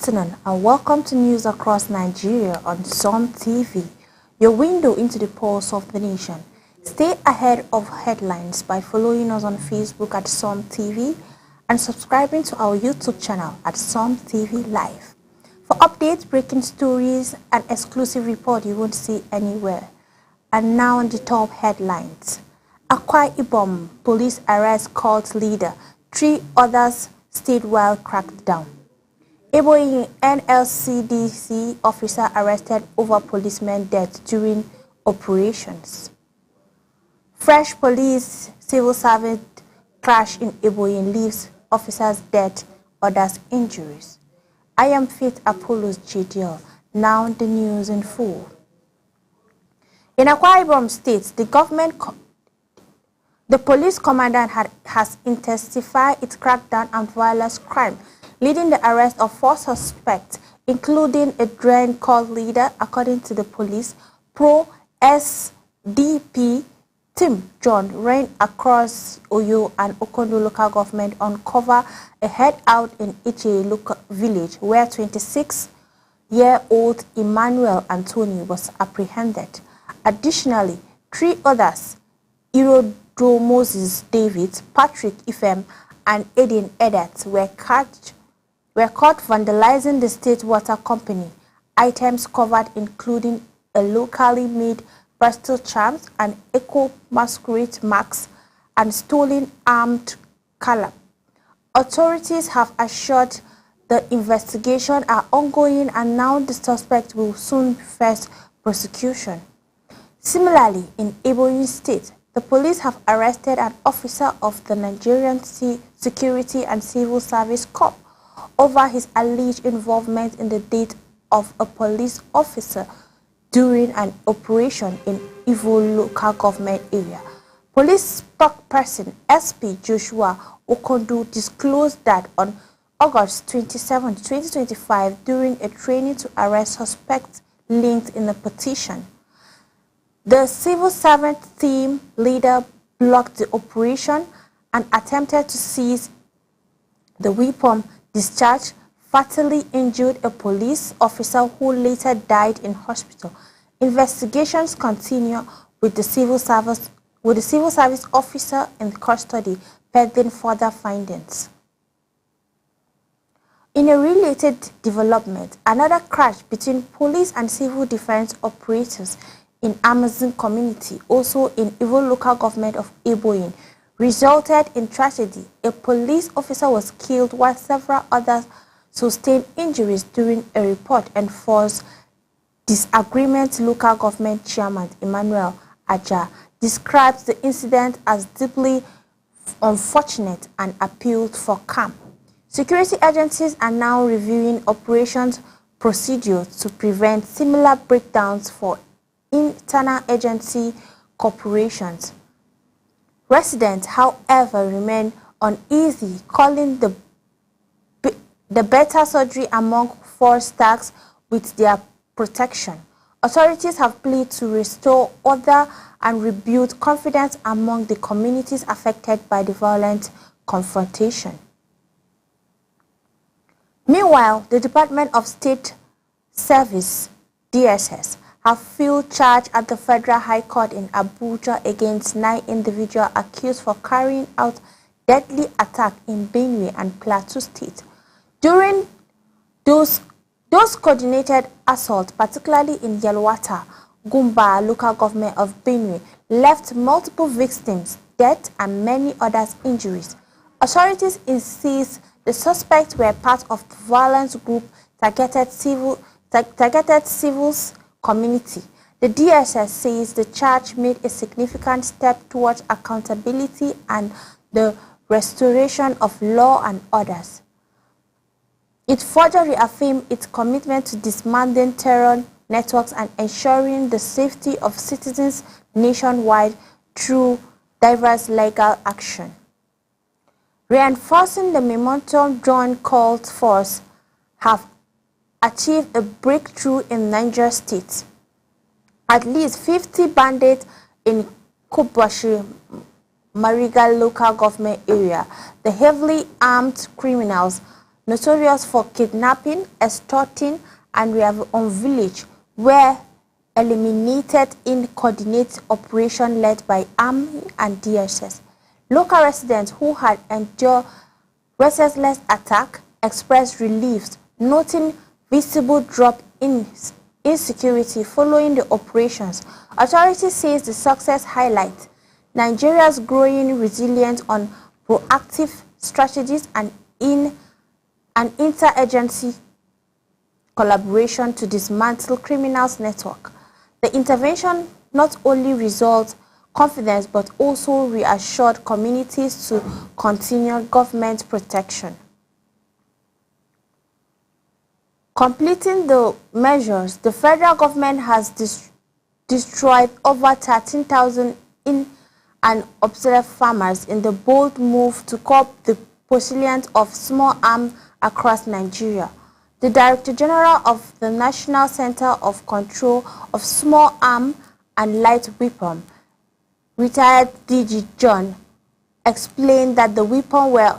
afternoon and welcome to News Across Nigeria on SOM TV, your window into the pulse of the nation. Stay ahead of headlines by following us on Facebook at SOM TV and subscribing to our YouTube channel at SOM TV Live. For updates, breaking stories, and exclusive report you won't see anywhere. And now on the top headlines. Akwa Ibom, police arrest cult leader. 3 others statewide crackdown. Ebonyi NLCDC officer arrested over policeman death during operations. Fresh police civil servant crash in Ebonyi leaves officers dead, others injuries. I am Faith Apollo's JDL. Now the news in full. In Akwa Ibom State, the police commandant has intensified its crackdown on violent crime, leading the arrest of 4 suspects, including a Dren cult leader, according to the police. Pro-SDP Tim John ran across Oyo and Okondo local government uncover a hideout in Iche local village where 26-year-old Emmanuel Anthony was apprehended. Additionally, 3 others, Irodo Moses David, Patrick Ifem, and Edin Edat were caught vandalizing the state water company. Items covered including a locally made Bristol charms and eco masquerade marks and stolen armed calab. Authorities have assured the investigation are ongoing and now the suspect will soon face prosecution. Similarly, in Ebonyi State, the police have arrested an officer of the Nigerian Security and Civil Service Corps over his alleged involvement in the death of a police officer during an operation in Ivo local government area. Police spokesperson SP Joshua Okondo disclosed that on August 27, 2025, during a training to arrest suspects linked in the petition, the civil servant team leader blocked the operation and attempted to seize the weapon discharged, fatally injured a police officer who later died in hospital. Investigations continue with the civil service officer in custody pending further findings. In a related development, another crash between police and civil defense operators in Amazon community, also in Ivo local government of Ebonyi, resulted in tragedy. A police officer was killed while several others sustained injuries during a report and forced disagreement. Local government chairman Emmanuel Aja described the incident as deeply unfortunate and appealed for calm. Security agencies are now reviewing operations procedures to prevent similar breakdowns for internal agency corporations. Residents, however, remain uneasy, calling the better surgery among 4 stacks with their protection. Authorities have pleaded to restore order and rebuild confidence among the communities affected by the violent confrontation. Meanwhile, the Department of State Service, DSS, have filed charge at the Federal High Court in Abuja against 9 individuals accused for carrying out deadly attack in Benue and Plateau State. During those coordinated assaults, particularly in Yelwata, Gumba local government of Benue, left multiple victims dead and many others injuries. Authorities insist the suspects were part of the violence group targeted civils community. The DSS says the charge made a significant step towards accountability and the restoration of law and orders. It further reaffirmed its commitment to dismantling terror networks and ensuring the safety of citizens nationwide through diverse legal action. Reinforcing the momentum, Joint Cult Force have achieved a breakthrough in Niger State. At least 50 bandits in Kubashi Mariga local government area, the heavily armed criminals notorious for kidnapping, extorting, and Riavon village, were eliminated in coordinated operation led by Army and DSS. Local residents who had endured resistless attack expressed relief, noting visible drop in insecurity following the operations. Authorities say the success highlights Nigeria's growing resilience on proactive strategies and in an interagency collaboration to dismantle criminals' network. The intervention not only results confidence but also reassured communities to continue government protection. Completing the measures, the federal government has destroyed over 13,000 in and obsolete farmers in the bold move to curb the proliferation of small arms across Nigeria. The Director General of the National Center of Control of Small Arms and Light Weapons, retired DG John, explained that the weapons were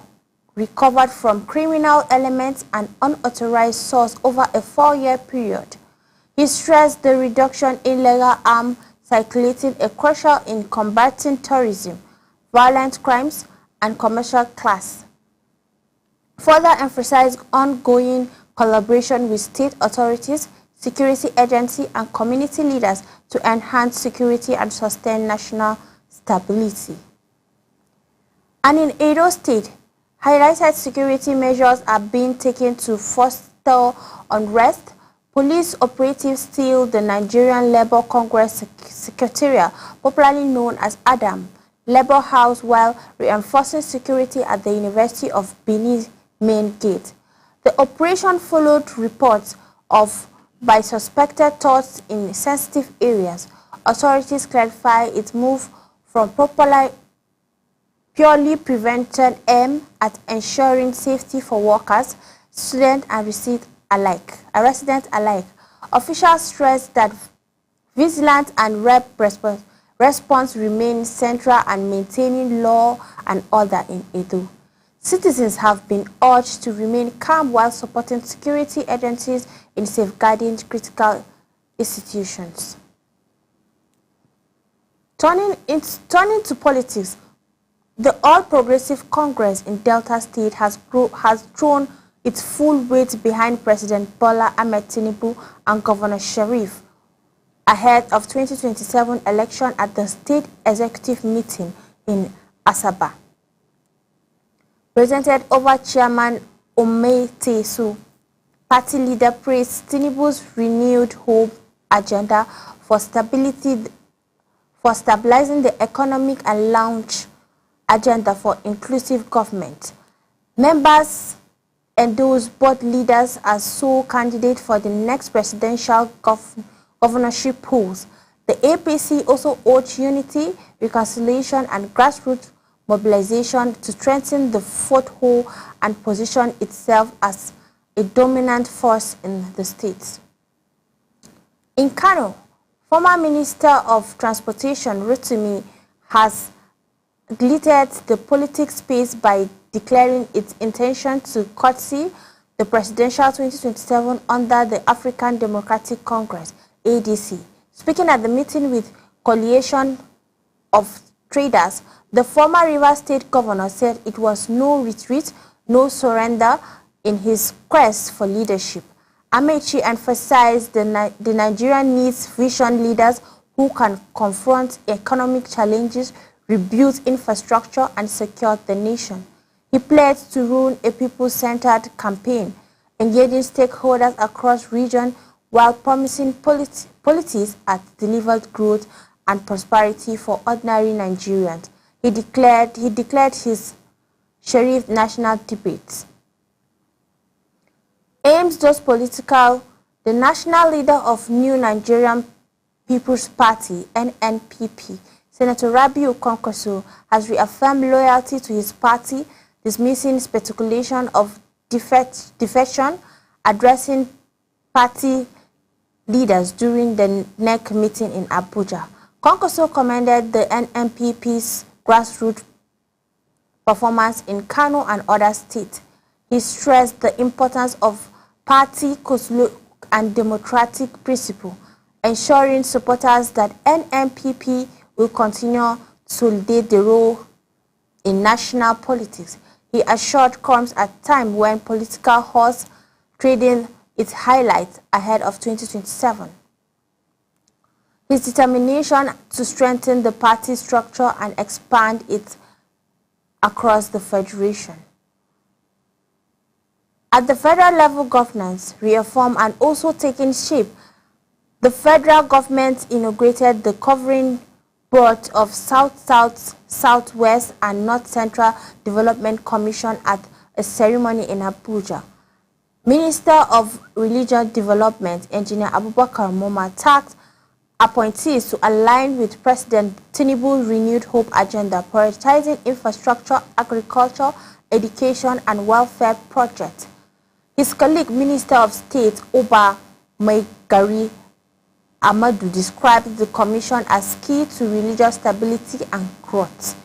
recovered from criminal elements and unauthorized source over a 4-year period. He stressed the reduction in legal arms circulating is crucial in combating terrorism, violent crimes, and commercial class. Further emphasized ongoing collaboration with state authorities, security agencies, and community leaders to enhance security and sustain national stability. And in Edo State, highlighted security measures are being taken to foster unrest. Police operatives steal the Nigerian Labour Congress Secretariat, popularly known as Adam, Labour House, while reinforcing security at the University of Benin's main gate. The operation followed reports by suspected thefts in sensitive areas. Authorities clarify its move from purely prevention aimed at ensuring safety for workers, students, and residents alike. Officials stressed that vigilance and response remain central and maintaining law and order in Edo. Citizens have been urged to remain calm while supporting security agencies in safeguarding critical institutions. Turning to politics, the All Progressive Congress in Delta State has thrown its full weight behind President Bola Ahmed Tinubu and Governor Sheriff ahead of 2027 election at the state executive meeting in Asaba. Presented over Chairman Omei Tesu, party leader praised Tinubu's renewed hope agenda for stabilizing the economic and launch agenda for inclusive government. Members endorsed both leaders as sole candidates for the next presidential governorship polls. The APC also urged unity, reconciliation, and grassroots mobilization to strengthen the foothold and position itself as a dominant force in the state. In Kano, former Minister of Transportation Rotimi has glittered the political space by declaring its intention to curtsy the presidential 2027 under the African Democratic Congress, ADC. Speaking at the meeting with Coalition of Traders, the former Rivers State Governor said it was no retreat, no surrender in his quest for leadership. Amechi emphasized the Nigeria needs vision leaders who can confront economic challenges, rebuild infrastructure, and secure the nation. He pledged to run a people-centered campaign, engaging stakeholders across regions while promising policies that delivered growth and prosperity for ordinary Nigerians. He declared his Sheriff national debates. Aims those political, the national leader of New Nigerian People's Party, NNPP, Senator Rabiu Kwankwaso, has reaffirmed loyalty to his party, dismissing speculation of defection, addressing party leaders during the NEC meeting in Abuja. Kwankwaso commended the NNPP's grassroots performance in Kano and other states. He stressed the importance of party and democratic principle, ensuring supporters that NNPP will continue to solidify the role in national politics. He assured comes at a time when political horse trading its highlights ahead of 2027. His determination to strengthen the party structure and expand it across the federation. At the federal level, governance reform and also taking shape, the federal government inaugurated the covering board of South-South, Southwest and North Central Development Commission at a ceremony in Abuja. Minister of Religious Development, Engineer Abubakar Moma, tasked appointees to align with President Tinubu's renewed hope agenda, prioritizing infrastructure, agriculture, education, and welfare projects. His colleague, Minister of State Oba Maigari Amadu, described the commission as key to religious stability and growth.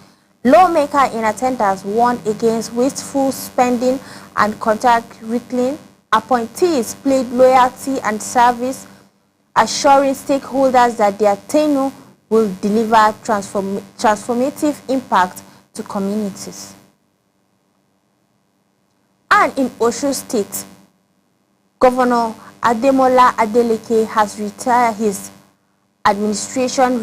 Lawmakers in attendance warned against wasteful spending and contract wrinkling. Appointees pledged loyalty and service, assuring stakeholders that their tenure will deliver transformative impact to communities. And in Osun State, Governor Ademola Adeleke has retired his administration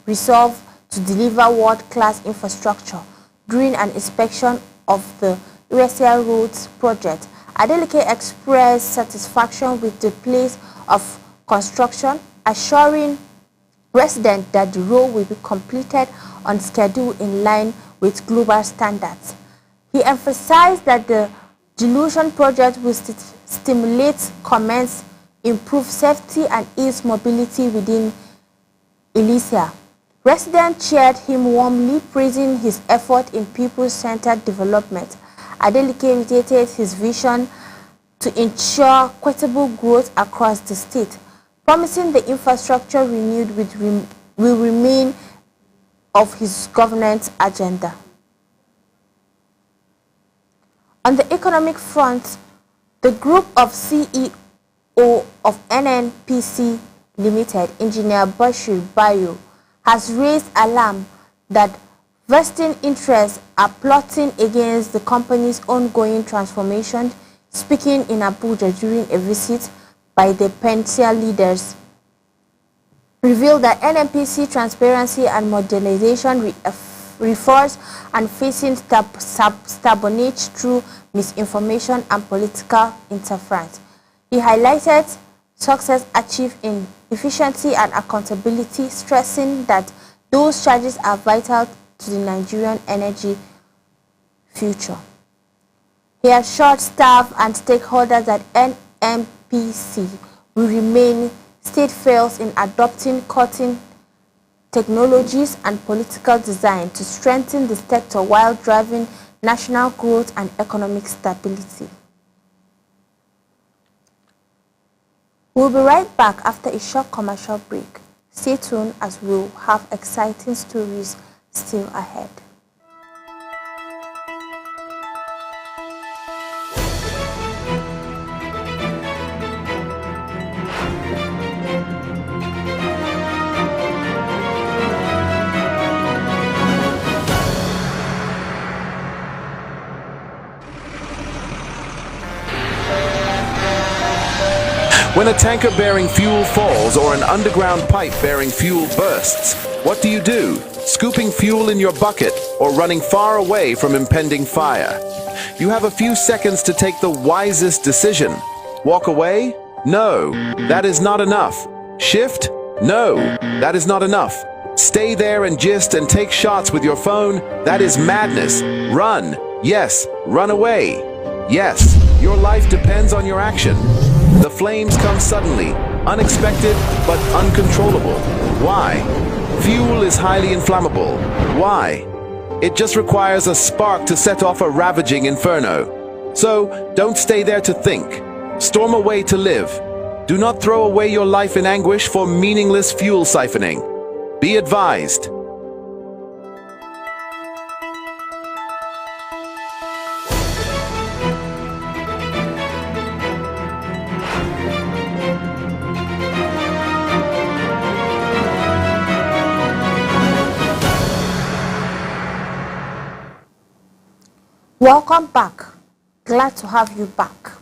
resolve to deliver world-class infrastructure during an inspection of the USL Roads project. Adeleke expressed satisfaction with the pace of construction, assuring residents that the road will be completed on schedule in line with global standards. He emphasized that the Dilution project will stimulate commerce, improve safety and ease mobility within Ilesa. Residents cheered him warmly, praising his effort in people-centered development. Adeleke reiterated his vision to ensure equitable growth across the state, promising the infrastructure renewed will remain of his governance agenda. On the economic front, the group of CEO of NNPC Limited, Engineer Bashir Bayo, has raised alarm that vested interests are plotting against the company's ongoing transformation. Speaking in Abuja during a visit by the Pensia leaders, revealed that NNPC transparency and modernization reforms and facing stubbornness through misinformation and political interference. He highlighted success achieved in efficiency and accountability, stressing that those charges are vital to the Nigerian energy future. He assured staff and stakeholders that NNPC will remain steadfast in adopting cutting technologies and political design to strengthen the sector while driving national growth and economic stability. We'll be right back after a short commercial break. Stay tuned as we'll have exciting stories still ahead. When a tanker bearing fuel falls or an underground pipe bearing fuel bursts, what do? Scooping fuel in your bucket or running far away from impending fire? You have a few seconds to take the wisest decision. Walk away? No, that is not enough. Shift? No, that is not enough. Stay there and gist and take shots with your phone? That is madness. Run. Yes, run away. Yes, your life depends on your action. The flames come suddenly, unexpected but uncontrollable. Why? Fuel is highly inflammable. Why? It just requires a spark to set off a ravaging inferno. So, don't stay there to think. Storm away to live. Do not throw away your life in anguish for meaningless fuel siphoning. Be advised. Welcome back. Glad to have you back.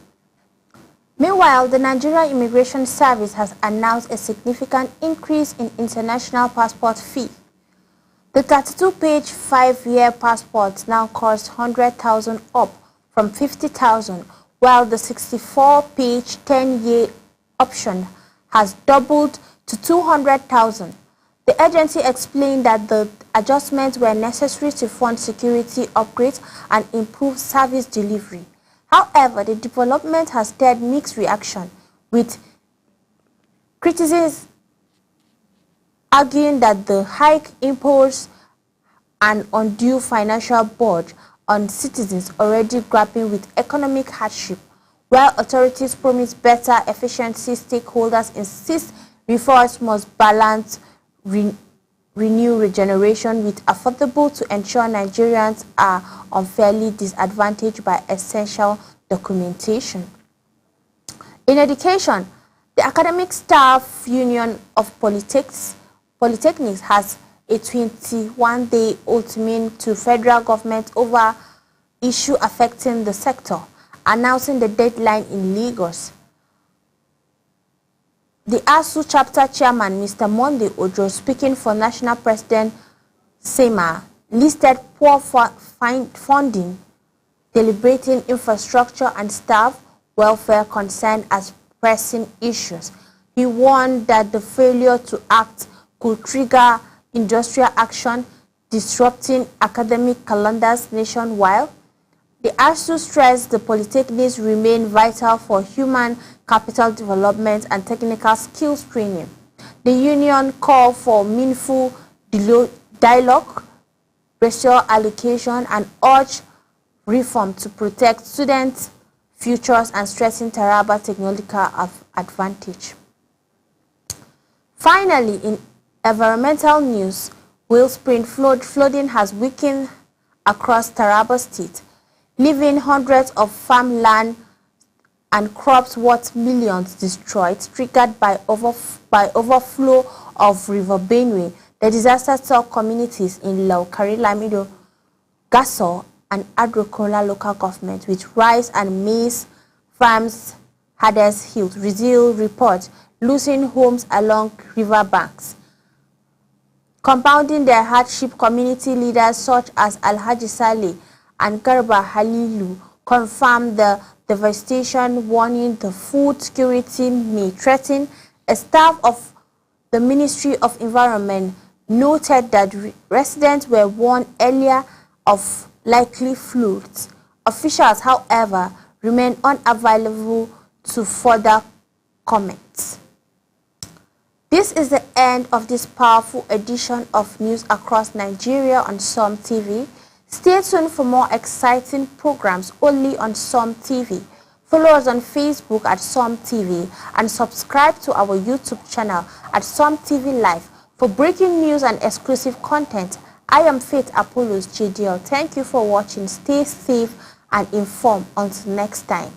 Meanwhile, the Nigerian Immigration Service has announced a significant increase in international passport fee. The 32-page 5-year passport now costs 100,000 up from 50,000, while the 64-page 10-year option has doubled to 200,000. The agency explained that the adjustments were necessary to fund security upgrades and improve service delivery. However, the development has stirred mixed reaction, with critics arguing that the hike imposes an undue financial burden on citizens already grappling with economic hardship, while authorities promise better efficiency. Stakeholders insist reforms must balance renew regeneration with affordable to ensure Nigerians are unfairly disadvantaged by essential documentation. In education, the Academic Staff Union of Polytechnics has a 21-day ultimatum to federal government over issue affecting the sector, announcing the deadline in Lagos. The ASU chapter chairman, Mr. Monday Ojo, speaking for National President Sema, listed poor funding, deliberating infrastructure and staff welfare concern as pressing issues. He warned that the failure to act could trigger industrial action, disrupting academic calendars nationwide. The ASU stressed the polytechnics remain vital for human capital development and technical skills training. The union called for meaningful dialogue, resource allocation, and urged reform to protect students' futures and strengthen Taraba technological advantage. Finally, in environmental news, Wellspring flooding has weakened across Taraba State, leaving hundreds of farmland and crops worth millions destroyed, triggered by overflow of River Benue. The disaster-struck communities in Laukari, Lamido, Gasol, and Adrokola local government, with rice and maize farms Hades Hill, Rizil report losing homes along river banks. Compounding their hardship, community leaders such as Alhaji Saleh and Garba Halilu confirmed the devastation, warning the food security may threaten. A staff of the Ministry of Environment noted that residents were warned earlier of likely floods. Officials, however, remain unavailable to further comments. This is the end of this powerful edition of News Across Nigeria on SOM TV. Stay tuned for more exciting programs only on SOM TV. Follow us on Facebook at SOM TV and subscribe to our YouTube channel at SOM TV Live for breaking news and exclusive content. I am Faith Apollos JDL. Thank you for watching. Stay safe and informed. Until next time.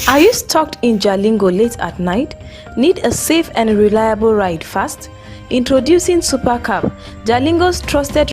Are you stuck in Jalingo late at night? Need a safe and reliable ride fast? Introducing Supercab, Jalingo's trusted